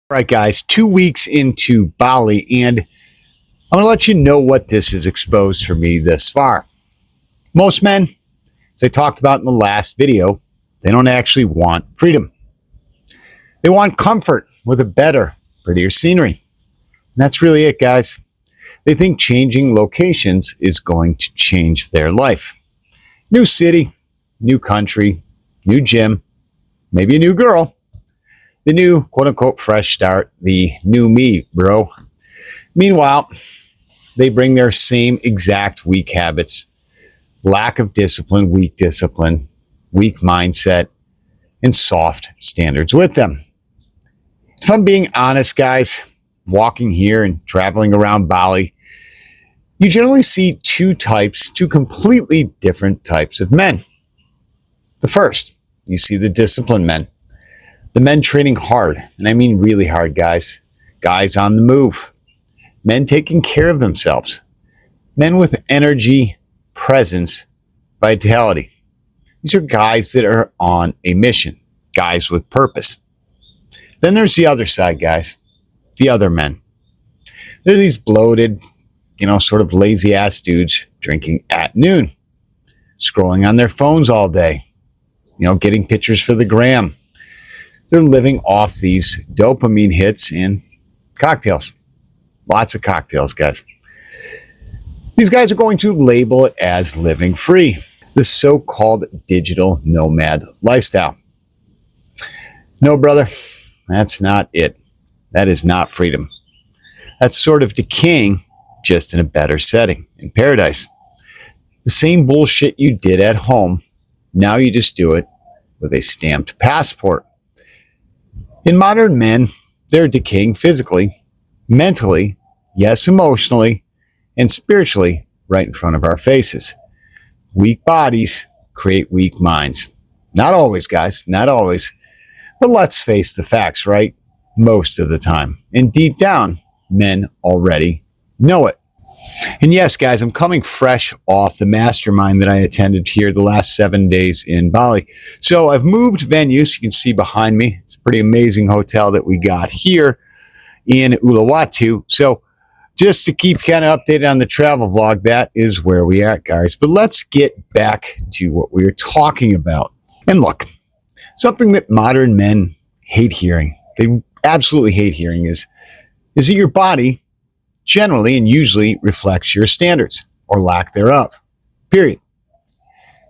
All right, guys, 2 weeks into Bali, and I'm going to let you know what this has exposed for me thus far. Most men, as I talked about in the last video, they don't actually want freedom. They want comfort with a better, prettier scenery. And that's really it, guys. They think changing locations is going to change their life. New city, new country, new gym, maybe a new girl. The new, quote-unquote, fresh start, the new me, bro. Meanwhile, they bring their same exact weak habits, lack of discipline, weak mindset, and soft standards with them. If I'm being honest, guys, walking here and traveling around Bali, you generally see two completely different types of men. The first, you see the disciplined men. The men training hard, and I mean really hard, guys. Guys on the move. Men taking care of themselves. Men with energy, presence, vitality. These are guys that are on a mission. Guys with purpose. Then there's the other side, guys. The other men. They're these bloated, sort of lazy ass dudes drinking at noon. Scrolling on their phones all day. Getting pictures for the gram. They're living off these dopamine hits and cocktails. Lots of cocktails, guys. These guys are going to label it as living free, the so-called digital nomad lifestyle. No, brother, that's not it. That is not freedom. That's sort of decaying, just in a better setting, in paradise. The same bullshit you did at home, now you just do it with a stamped passport. In modern men, they're decaying physically, mentally, yes, emotionally, and spiritually right in front of our faces. Weak bodies create weak minds. Not always, guys, not always. But let's face the facts, right? Most of the time. And deep down, men already know it. And yes, guys, I'm coming fresh off the mastermind that I attended here the last 7 days in Bali. So I've moved venues. You can see behind me. It's a pretty amazing hotel that we got here in Uluwatu. So just to keep kind of updated on the travel vlog, that is where we are, guys. But let's get back to what we were talking about. And look, something that modern men hate hearing, they absolutely hate hearing is that your body generally and usually reflects your standards or lack thereof. Period.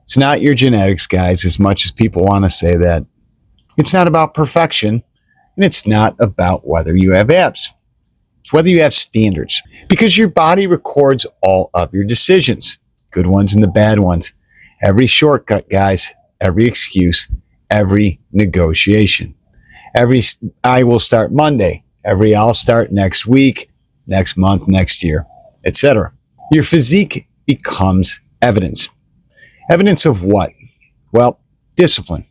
It's not your genetics, guys, as much as people want to say that. It's not about perfection, and it's not about whether you have abs. It's whether you have standards. Because your body records all of your decisions, good ones and the bad ones. Every shortcut, guys, every excuse, every negotiation. Every I will start Monday, every I'll start next week, next month, next year, etc. Your physique becomes evidence. Evidence of what? Well, discipline,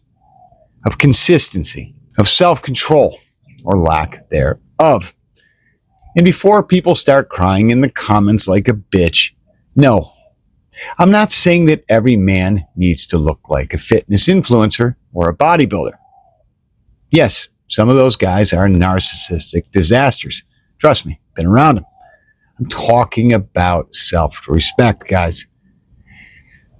of consistency, of self-control, or lack thereof. And before people start crying in the comments like a bitch, no, I'm not saying that every man needs to look like a fitness influencer or a bodybuilder. Yes, some of those guys are narcissistic disasters. Trust me, been around them. I'm talking about self-respect, guys.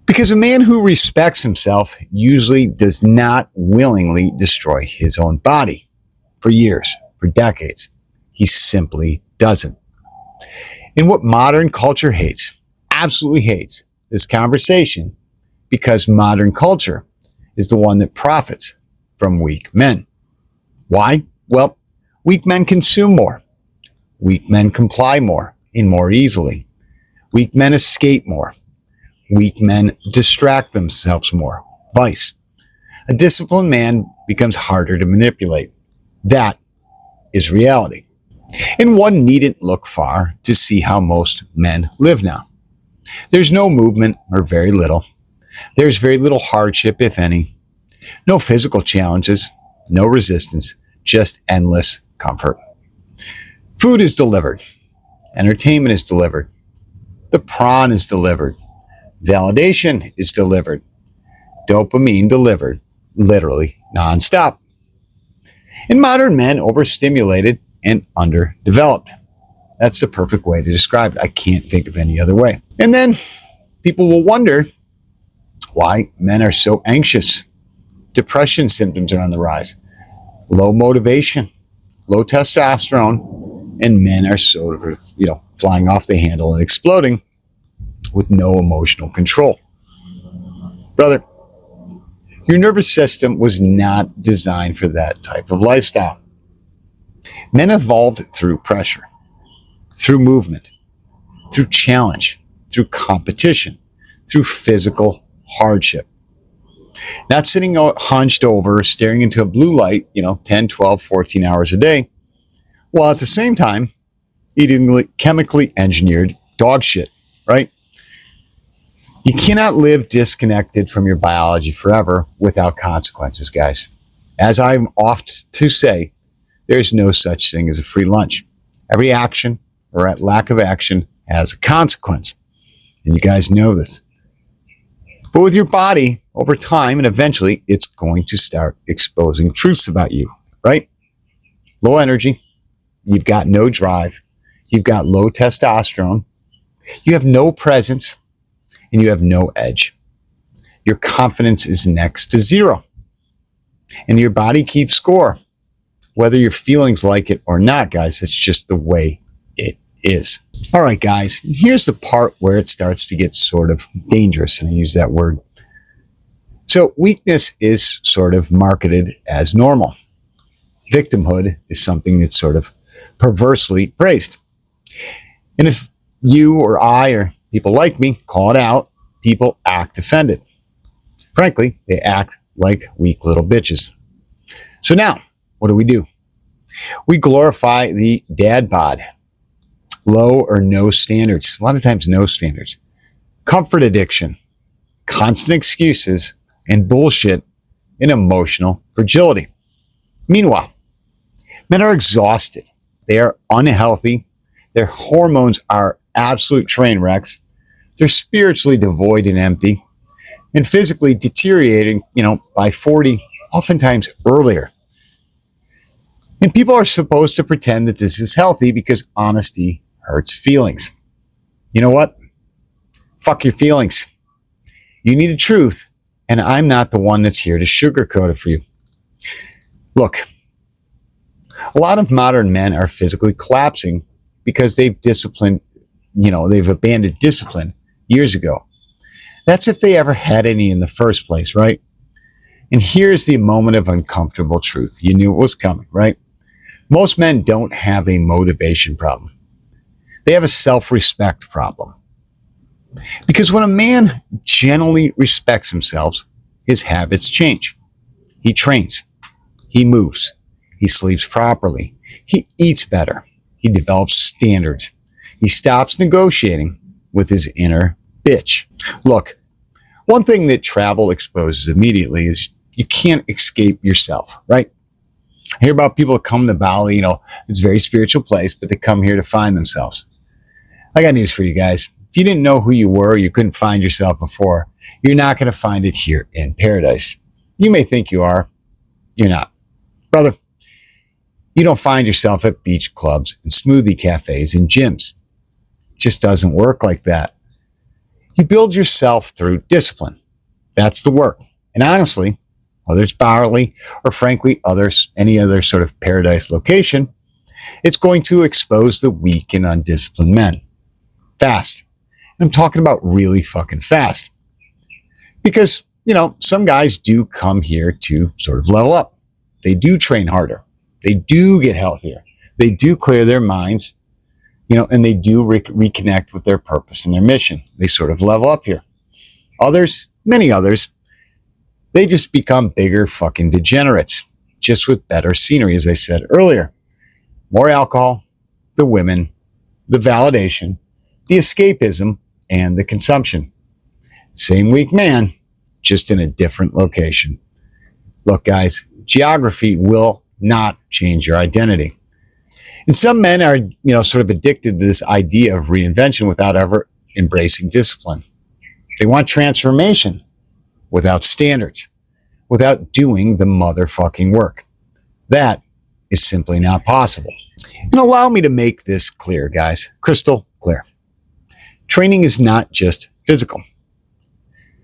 Because a man who respects himself usually does not willingly destroy his own body for years, for decades. He simply doesn't. And what modern culture hates, absolutely hates, this conversation, because modern culture is the one that profits from weak men. Why? Well, weak men consume more. Weak men comply more and more easily. Weak men escape more. Weak men distract themselves more. Vice. A disciplined man becomes harder to manipulate. That is reality. And one needn't look far to see how most men live now. There's no movement, or very little. There's very little hardship, if any. No physical challenges, no resistance, just endless comfort. Food is delivered. Entertainment is delivered. The prawn is delivered. Validation is delivered. Dopamine delivered, literally nonstop. And modern men, overstimulated and underdeveloped. That's the perfect way to describe it. I can't think of any other way. And then people will wonder why men are so anxious. Depression symptoms are on the rise. Low motivation, low testosterone, and men are sort of, flying off the handle and exploding with no emotional control. Brother, your nervous system was not designed for that type of lifestyle. Men evolved through pressure, through movement, through challenge, through competition, through physical hardship. Not sitting hunched over, staring into a blue light, 10, 12, 14 hours a day, while at the same time eating chemically engineered dog shit, right? You cannot live disconnected from your biology forever without consequences, guys. As I'm oft to say, there's no such thing as a free lunch. Every action or lack of action has a consequence. And you guys know this. But with your body, over time and eventually, it's going to start exposing truths about you, right? Low energy. You've got no drive. You've got low testosterone. You have no presence. And you have no edge. Your confidence is next to zero. And your body keeps score. Whether your feelings like it or not, guys, it's just the way it is. All right, guys, here's the part where it starts to get sort of dangerous, and I use that word. So weakness is sort of marketed as normal. Victimhood is something that's sort of perversely praised. And if you or I or people like me call it out, people act offended. Frankly, they act like weak little bitches. So now, what do? We glorify the dad bod. Low or no standards. A lot of times no standards. Comfort addiction. Constant excuses and bullshit and emotional fragility. Meanwhile, men are exhausted. They are unhealthy. Their hormones are absolute train wrecks. They're spiritually devoid and empty, and physically deteriorating, by 40, oftentimes earlier. And people are supposed to pretend that this is healthy because honesty hurts feelings. You know what? Fuck your feelings. You need the truth, and I'm not the one that's here to sugarcoat it for you. Look, a lot of modern men are physically collapsing because they've abandoned discipline years ago. That's if they ever had any in the first place, right? And here's the moment of uncomfortable truth. You knew it was coming, right? Most men don't have a motivation problem. They have a self-respect problem. Because when a man generally respects himself, his habits change. He trains. He moves. He sleeps properly. He eats better. He develops standards. He stops negotiating with his inner bitch. Look, one thing that travel exposes immediately is you can't escape yourself, right? I hear about people that come to Bali, it's a very spiritual place, but they come here to find themselves. I got news for you guys. If you didn't know who you were, you couldn't find yourself before, you're not going to find it here in paradise. You may think you are. You're not. Brother, you don't find yourself at beach clubs and smoothie cafes and gyms. It just doesn't work like that. You build yourself through discipline. That's the work. And honestly, whether it's Bali or frankly any other sort of paradise location, it's going to expose the weak and undisciplined men. Fast. And I'm talking about really fucking fast. Because, some guys do come here to sort of level up. They do train harder. They do get healthier. They do clear their minds, and they do reconnect with their purpose and their mission. They sort of level up here. Others, many others, they just become bigger fucking degenerates, just with better scenery, as I said earlier. More alcohol, the women, the validation, the escapism, and the consumption. Same weak man, just in a different location. Look, guys, geography will not change your identity. And some men are, sort of addicted to this idea of reinvention without ever embracing discipline. They want transformation without standards, without doing the motherfucking work. That is simply not possible. And allow me to make this clear, guys, crystal clear. Training is not just physical.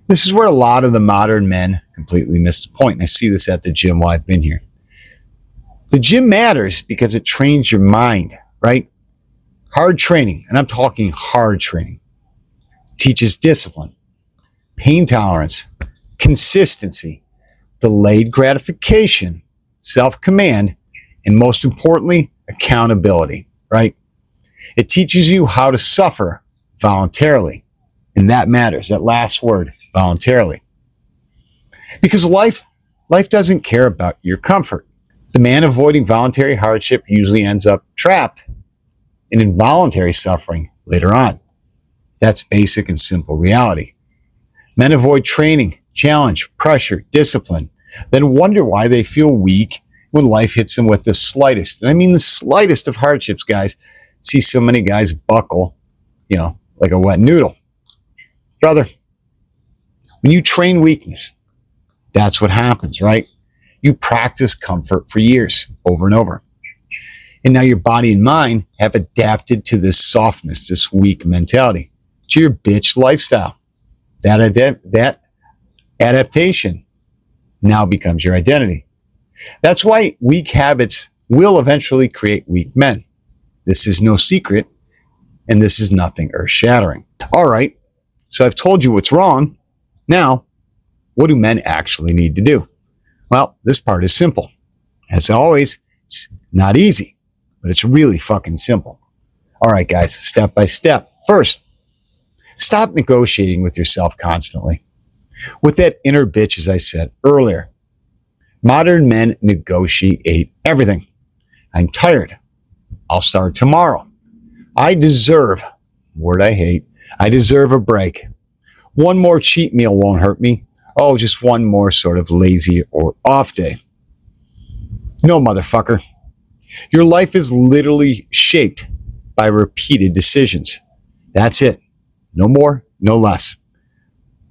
This is where a lot of the modern men completely miss the point. And I see this at the gym while I've been here. The gym matters because it trains your mind, right? Hard training, and I'm talking hard training, teaches discipline, pain tolerance, consistency, delayed gratification, self-command, and most importantly, accountability, right? It teaches you how to suffer voluntarily. And that matters, that last word, voluntarily. Because life doesn't care about your comfort. The man avoiding voluntary hardship usually ends up trapped in involuntary suffering later on. That's basic and simple reality. Men avoid training, challenge, pressure, discipline, then wonder why they feel weak when life hits them with the slightest, and I mean the slightest of hardships, guys. See so many guys buckle, like a wet noodle. Brother, when you train weakness, that's what happens, right? You practice comfort for years, over and over. And now your body and mind have adapted to this softness, this weak mentality, to your bitch lifestyle. That adaptation now becomes your identity. That's why weak habits will eventually create weak men. This is no secret, and this is nothing earth-shattering. All right, so I've told you what's wrong. Now, what do men actually need to do? Well, this part is simple. As always, it's not easy, but it's really fucking simple. All right, guys, step by step. First, stop negotiating with yourself constantly. With that inner bitch, as I said earlier, modern men negotiate everything. I'm tired. I'll start tomorrow. I deserve, word I hate, I deserve a break. One more cheat meal won't hurt me. Oh, just one more sort of lazy or off day. No, motherfucker. Your life is literally shaped by repeated decisions. That's it. No more, no less.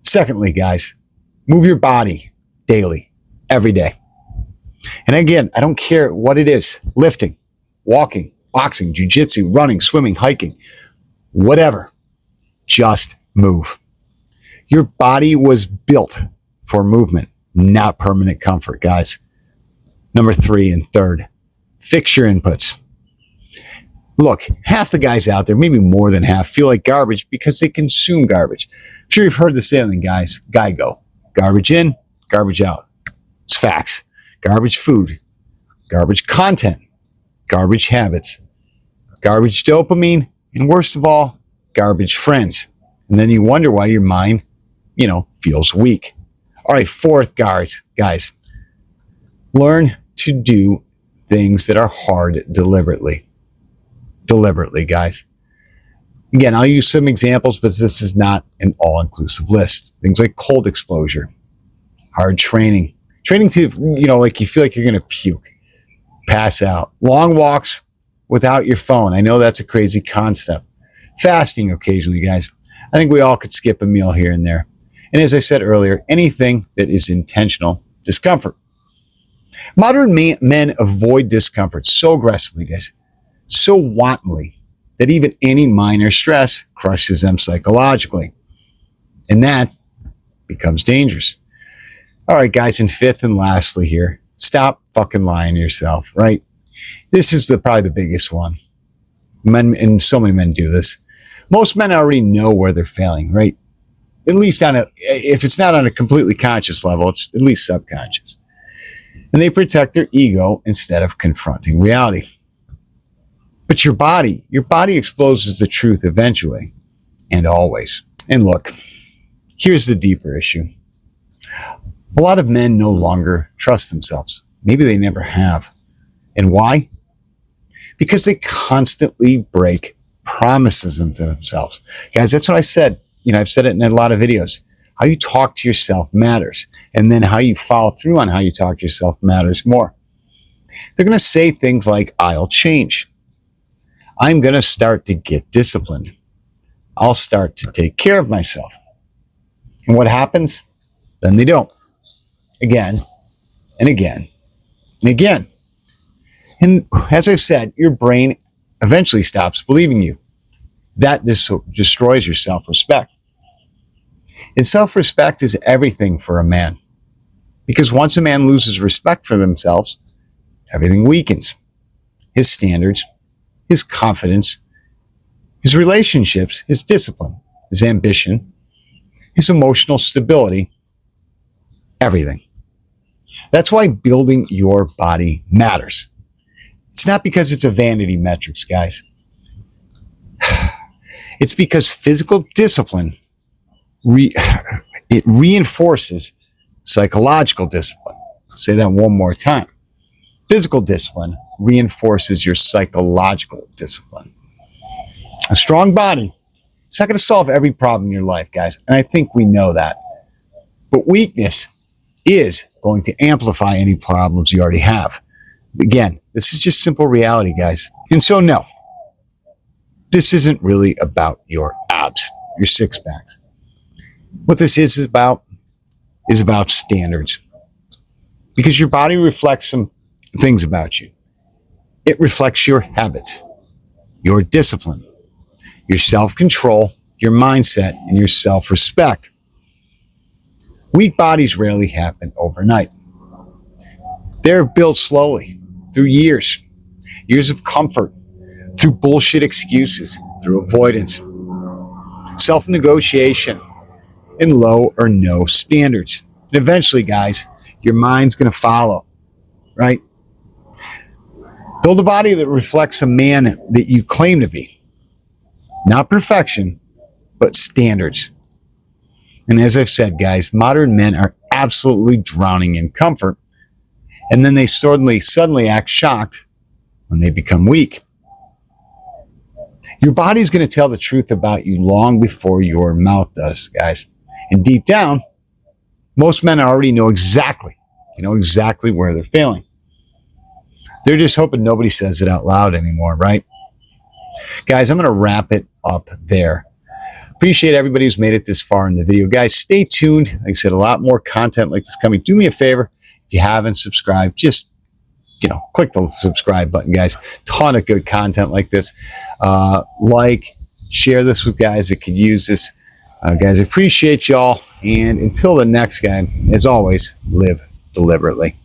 Secondly, guys, move your body daily, every day. And again, I don't care what it is, lifting, walking, boxing, jiu-jitsu, running, swimming, hiking, whatever. Just move. Your body was built for movement, not permanent comfort, guys. Number 3 and third, fix your inputs. Look, half the guys out there, maybe more than half, feel like garbage because they consume garbage. I'm sure you've heard the saying, guys, GIGO. Garbage in, garbage out. It's facts. Garbage food, garbage content, garbage habits, garbage dopamine, and worst of all, garbage friends. And then you wonder why your mind, feels weak. All right, fourth, guys, learn to do things that are hard deliberately. Deliberately, guys. Again, I'll use some examples, but this is not an all-inclusive list. Things like cold exposure, hard training to, like you feel like you're going to puke, pass out, long walks without your phone. I know that's a crazy concept. Fasting occasionally, guys. I think we all could skip a meal here and there. And as I said earlier, anything that is intentional discomfort. Modern men avoid discomfort so aggressively, guys, so wantonly, that even any minor stress crushes them psychologically. And that becomes dangerous. All right, guys, and fifth and lastly here, stop fucking lying to yourself, right? This is probably the biggest one. Men, and so many men do this. Most men already know where they're failing, right? At least if it's not on a completely conscious level, it's at least subconscious. And they protect their ego instead of confronting reality. But your body exposes the truth eventually and always. And look, here's the deeper issue. A lot of men no longer trust themselves. Maybe they never have. And why? Because they constantly break promises to themselves. Guys, that's what I said. I've said it in a lot of videos. How you talk to yourself matters. And then how you follow through on how you talk to yourself matters more. They're going to say things like, I'll change. I'm going to start to get disciplined. I'll start to take care of myself. And what happens? Then they don't. Again and again and again. And as I've said, your brain eventually stops believing you. That destroys your self-respect. And self-respect is everything for a man. Because once a man loses respect for themselves, everything weakens. His standards, his confidence, his relationships, his discipline, his ambition, his emotional stability, everything. That's why building your body matters. It's not because it's a vanity metrics, guys. It's because physical discipline, it reinforces psychological discipline. I'll say that one more time. Physical discipline reinforces your psychological discipline. A strong body is not going to solve every problem in your life, guys. And I think we know that. But weakness is going to amplify any problems you already have. Again, this is just simple reality, guys. And so, no, this isn't really about your abs, your six packs. What this is about standards. Because your body reflects some things about you. It reflects your habits, your discipline, your self-control, your mindset, and your self-respect. Weak bodies rarely happen overnight. They're built slowly, through years of comfort, through bullshit excuses, through avoidance, self-negotiation, and low or no standards. And eventually, guys, your mind's going to follow, right? Build a body that reflects a man that you claim to be. Not perfection, but standards. And as I've said, guys, modern men are absolutely drowning in comfort. And then they suddenly act shocked when they become weak. Your body's going to tell the truth about you long before your mouth does, guys. And deep down, most men already know exactly where they're failing. They're just hoping nobody says it out loud anymore, right? Guys, I'm going to wrap it up there. Appreciate everybody who's made it this far in the video. Guys, stay tuned. Like I said, a lot more content like this coming. Do me a favor. If you haven't subscribed, just, click the subscribe button, guys. Ton of good content like this. Share this with guys that could use this. Guys, I appreciate y'all. And until the next guy, as always, live deliberately.